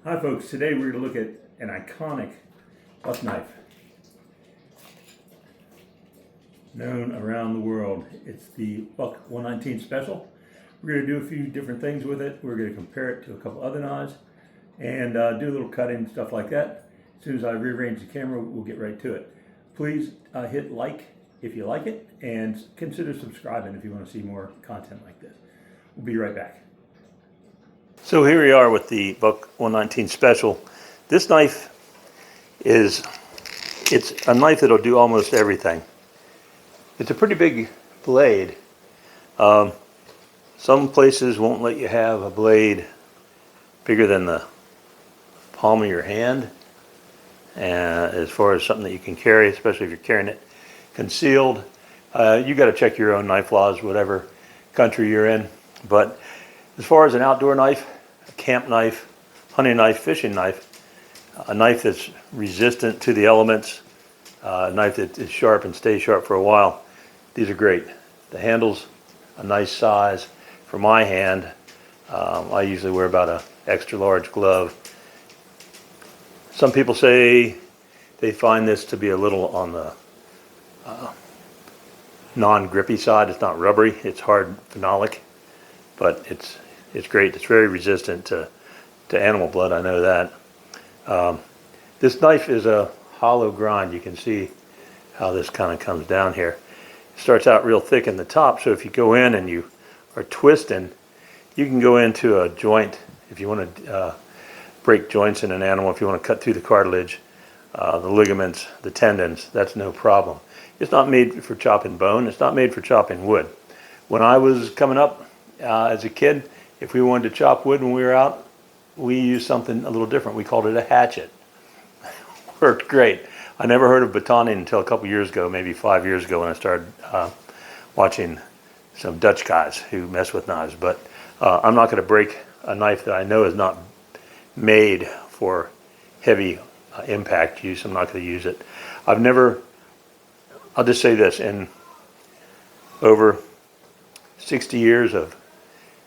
Hi folks, today we're going to look at an iconic buck knife known around the world. It's the Buck 119 Special. We're going to do a few different things with it. We're going to compare it to a couple other knives and do a little cutting, stuff like that. As soon as I rearrange the camera, we'll get right to it. Please hit like if you like it and consider subscribing if you want to see more content like this. We'll be right back. So here we are with the Buck 119 Special. This knife it's a knife that'll do almost everything. It's a pretty big blade. Some places won't let you have a blade bigger than the palm of your hand, and as far as something that you can carry, especially if you're carrying it concealed. You got to check your own knife laws, whatever country you're in. But as far as an outdoor knife, a camp knife, hunting knife, fishing knife, a knife that's resistant to the elements, a knife that is sharp and stays sharp for a while, these are great. The handle's a nice size for my hand. I usually wear about an extra large glove. Some people say they find this to be a little on the non-grippy side. It's not rubbery, it's hard phenolic, but it's great. It's very resistant to animal blood, I know that. This knife is a hollow grind. You can see how this kind of comes down here. It starts out real thick in the top, so if you go in and you are twisting, you can go into a joint if you want to break joints in an animal, if you want to cut through the cartilage, the ligaments, the tendons, that's no problem. It's not made for chopping bone. It's not made for chopping wood. When I was coming up as a kid, if we wanted to chop wood when we were out, we used something a little different. We called it a hatchet. Worked great. I never heard of batoning until a couple years ago, maybe 5 years ago, when I started watching some Dutch guys who mess with knives. But I'm not going to break a knife that I know is not made for heavy impact use. I'm not going to use it. I'll just say this, in over 60 years of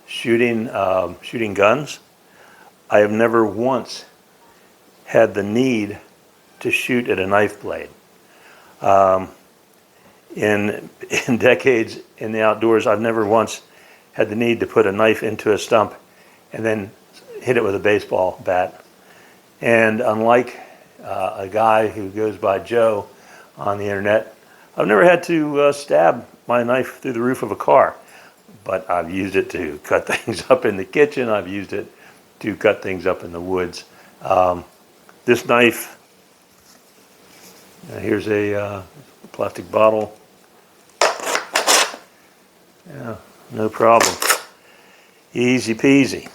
shooting guns, I have never once had the need to shoot at a knife blade. In decades in the outdoors, I've never once had the need to put a knife into a stump and then hit it with a baseball bat. And unlike a guy who goes by Joe on the internet, I've never had to stab my knife through the roof of a car. But I've used it to cut things up in the kitchen. I've used it to cut things up in the woods. This knife, here's a plastic bottle. Yeah, no problem. Easy peasy.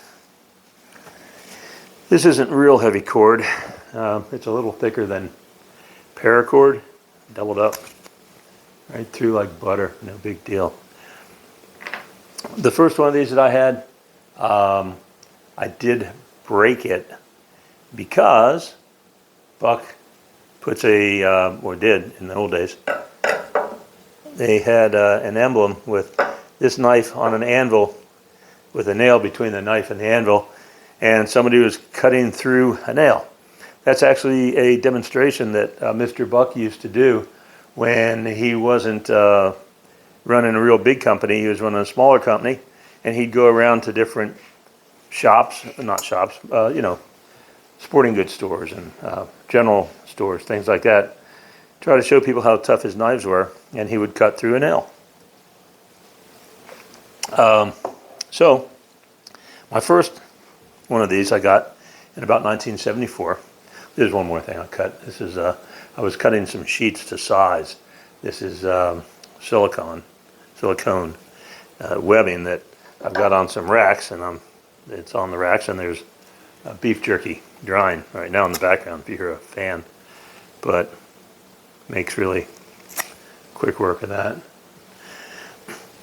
This isn't real heavy cord. It's a little thicker than paracord, doubled up right through like butter. No big deal. The first one of these that I had, I did break it because Buck puts or did in the old days, they had an emblem with this knife on an anvil with a nail between the knife and the anvil, and somebody was cutting through a nail. That's actually a demonstration that Mr. Buck used to do when he wasn't running a real big company. He was running a smaller company, and he'd go around to different shops, not shops, sporting goods stores and general stores, things like that, try to show people how tough his knives were, and he would cut through a nail. So my first one of these I got in about 1974. There's one more thing I cut. This is I was cutting some sheets to size. This is silicone webbing that I've got on some racks, and it's on the racks, and there's beef jerky drying right now in the background if you hear a fan, but makes really quick work of that.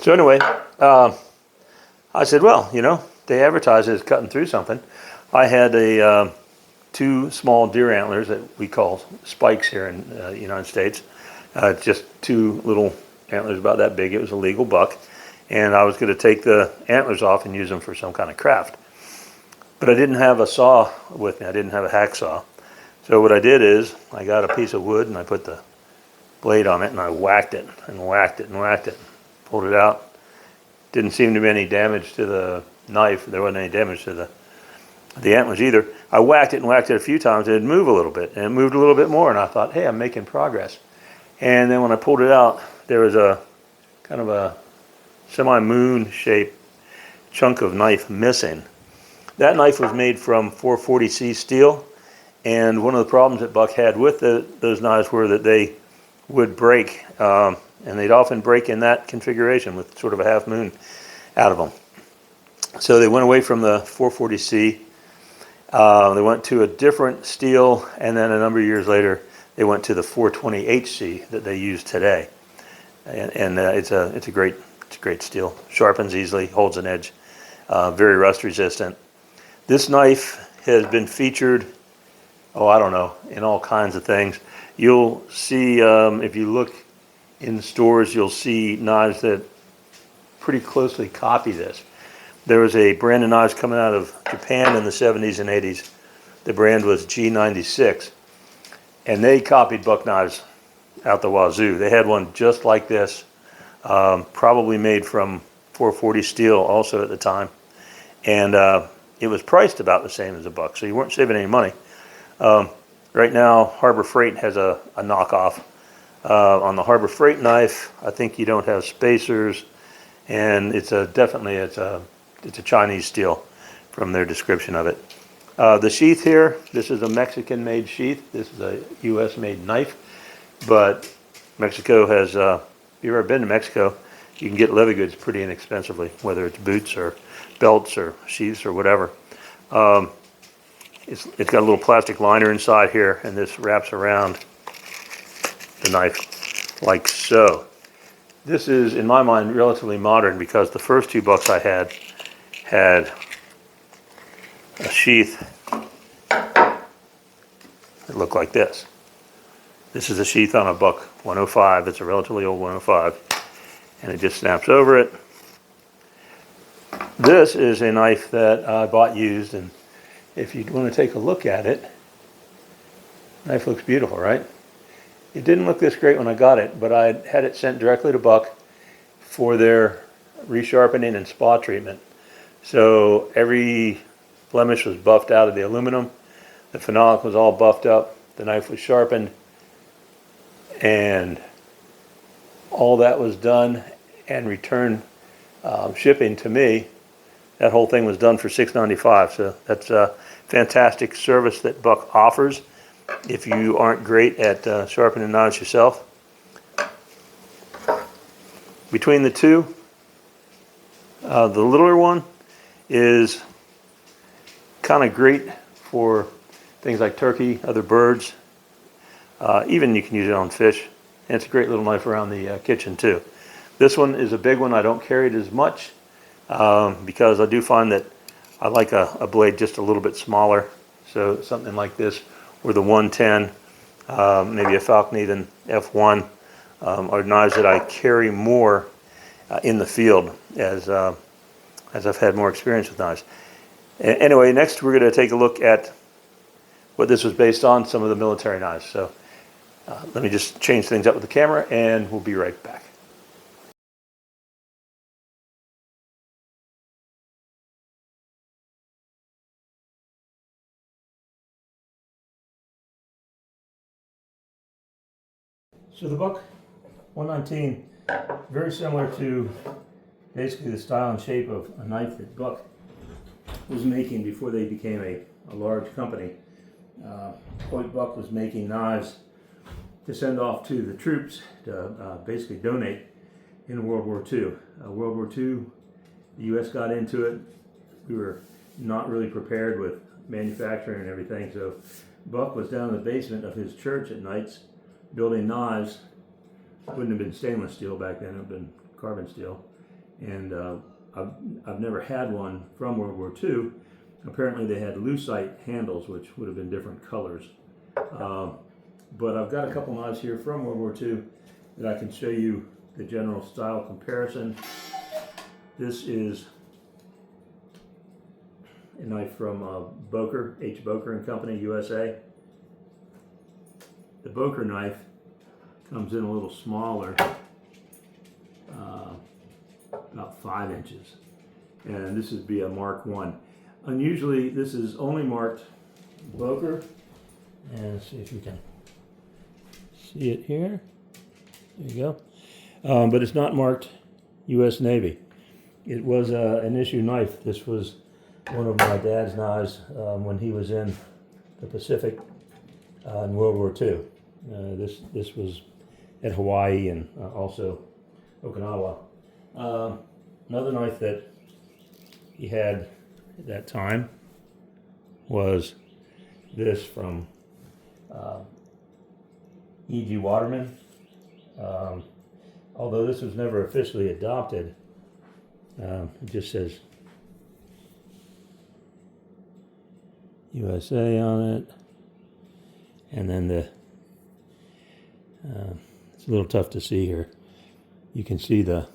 So anyway, I said, well, they advertise it as cutting through something. I had two small deer antlers that we call spikes here in the United States. Just two little antlers about that big. It was a legal buck, and I was going to take the antlers off and use them for some kind of craft. But I didn't have a saw with me. I didn't have a hacksaw. So what I did is I got a piece of wood and I put the blade on it and I whacked it and whacked it and whacked it. Pulled it out. Didn't seem to be any damage to the knife. There wasn't any damage to the antlers either. I whacked it and whacked it a few times and it'd move a little bit. And it moved a little bit more and I thought, hey, I'm making progress. And then when I pulled it out, there was a kind of a semi-moon shaped chunk of knife missing. That knife was made from 440C steel, and one of the problems that Buck had with those knives were that they would break, and they'd often break in that configuration with sort of a half moon out of them. So they went away from the 440C, they went to a different steel, and then a number of years later they went to the 420HC that they use today. And it's a great steel. Sharpens easily, holds an edge, very rust resistant. This knife has been featured, I don't know, in all kinds of things. You'll see, if you look in stores, you'll see knives that pretty closely copy this. There was a brand of knives coming out of Japan in the 70s and 80s. The brand was G96, and they copied Buck knives out the wazoo. They had one just like this, probably made from 440 steel also at the time, and it was priced about the same as a Buck, so you weren't saving any money. Right now, Harbor Freight has a knockoff. On the Harbor Freight knife, I think you don't have spacers, and it's definitely a Chinese steel from their description of it. The sheath here, this is a Mexican-made sheath. This is a US-made knife, but Mexico has, if you've ever been to Mexico, you can get leather goods pretty inexpensively, whether it's boots or belts or sheaths or whatever. It's got a little plastic liner inside here, and this wraps around the knife like so. This is, in my mind, relatively modern because the first two Bucks I had a sheath that looked like this. This is a sheath on a Buck 105. It's a relatively old 105, and it just snaps over it. This is a knife that I bought used, and if you want to take a look at it, the knife looks beautiful, right? It didn't look this great when I got it, but I had it sent directly to Buck for their resharpening and spa treatment. So every blemish was buffed out of the aluminum, the phenolic was all buffed up, the knife was sharpened, and all that was done and returned shipping to me. That whole thing was done for $6.95, so that's a fantastic service that Buck offers if you aren't great at sharpening knives yourself. Between the two, the littler one is kind of great for things like turkey, other birds. Even you can use it on fish. And it's a great little knife around the kitchen too. This one is a big one. I don't carry it as much because I do find that I like a blade just a little bit smaller. So something like this, or the 110, maybe a Falcon F1, are knives that I carry more in the field as I've had more experience with knives. Anyway, next we're going to take a look at what this was based on, some of the military knives. So let me just change things up with the camera and we'll be right back. So the Buck 119, very similar to basically the style and shape of a knife that Buck was making before they became a large company. Hoyt Buck was making knives to send off to the troops to basically donate in World War II. World War II, the US got into it. We were not really prepared with manufacturing and everything, so Buck was down in the basement of his church at nights building knives. Wouldn't have been stainless steel back then, it would have been carbon steel. And I've never had one from World War II. Apparently they had lucite handles, which would have been different colors. But I've got a couple knives here from World War II that I can show you the general style comparison. This is a knife from Boker, H. Boker and Company, USA. The Boker knife comes in a little smaller, about 5 inches. And this would be a Mark 1. Unusually, this is only marked Boker. And let's see if you can see it here. There you go. But it's not marked U.S. Navy. It was an issue knife. This was one of my dad's knives when he was in the Pacific in World War II. This was at Hawaii and also Okinawa. Another knife that he had at that time was this from E.G. Waterman. Although this was never officially adopted, it just says USA on it, and then it's a little tough to see here. You can see the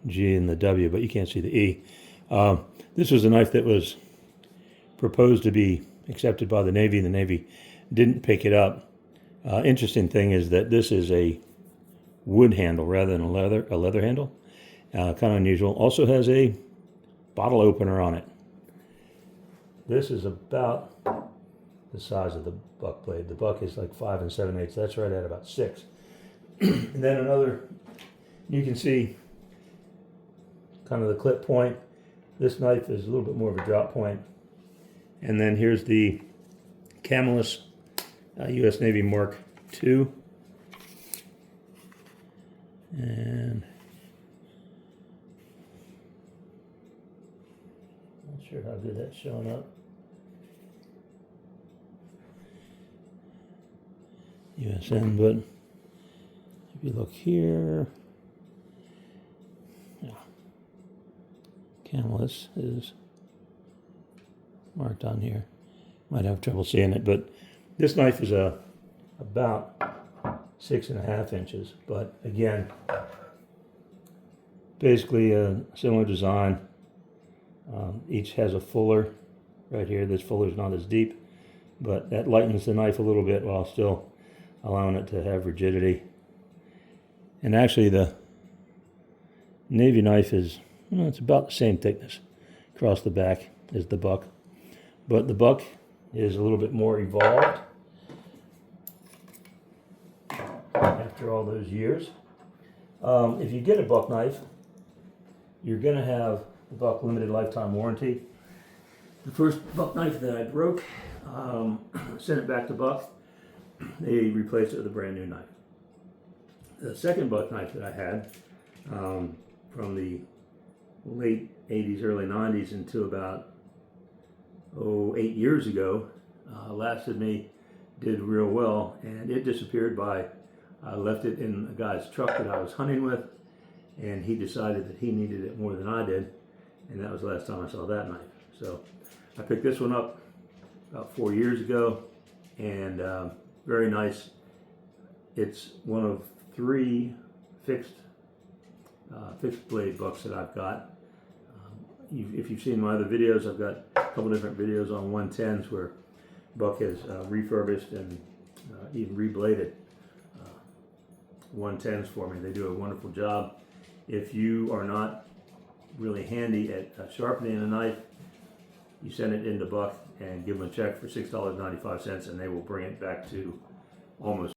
G and the W, but you can't see the E. This was a knife that was proposed to be accepted by the Navy. The Navy didn't pick it up. Interesting thing is that this is a wood handle rather than a leather handle. Kind of unusual. Also has a bottle opener on it. This is about the size of the buck blade. The buck is like 5 7/8. That's right at about 6. And then another, you can see kind of the clip point. This knife is a little bit more of a drop point. And then here's the Camelus U.S. Navy Mark II. And not sure how good that's showing up. USN, but if you look here, yeah, Camelus is marked on here. Might have trouble seeing it, but this knife is about 6.5 inches. But again, basically a similar design. Each has a fuller right here. This fuller is not as deep, but that lightens the knife a little bit while still allowing it to have rigidity. And actually the Navy knife is, it's about the same thickness across the back as the buck. But the buck is a little bit more evolved after all those years. If you get a buck knife, you're going to have the buck limited lifetime warranty. The first buck knife that I broke, sent it back to Buck. They replaced it with a brand new knife. The second buck knife that I had from the late 80s, early 90s into about 8 years ago, lasted me, did real well, and it disappeared I left it in a guy's truck that I was hunting with, and he decided that he needed it more than I did, and that was the last time I saw that knife. So I picked this one up about 4 years ago, and very nice. It's one of 3 fixed blade bucks that I've got. If you've seen my other videos, I've got a couple different videos on 110s where Buck has refurbished and even rebladed 110s for me. They do a wonderful job. If you are not really handy at sharpening a knife, you send it into Buck and give them a check for $6.95, and they will bring it back to almost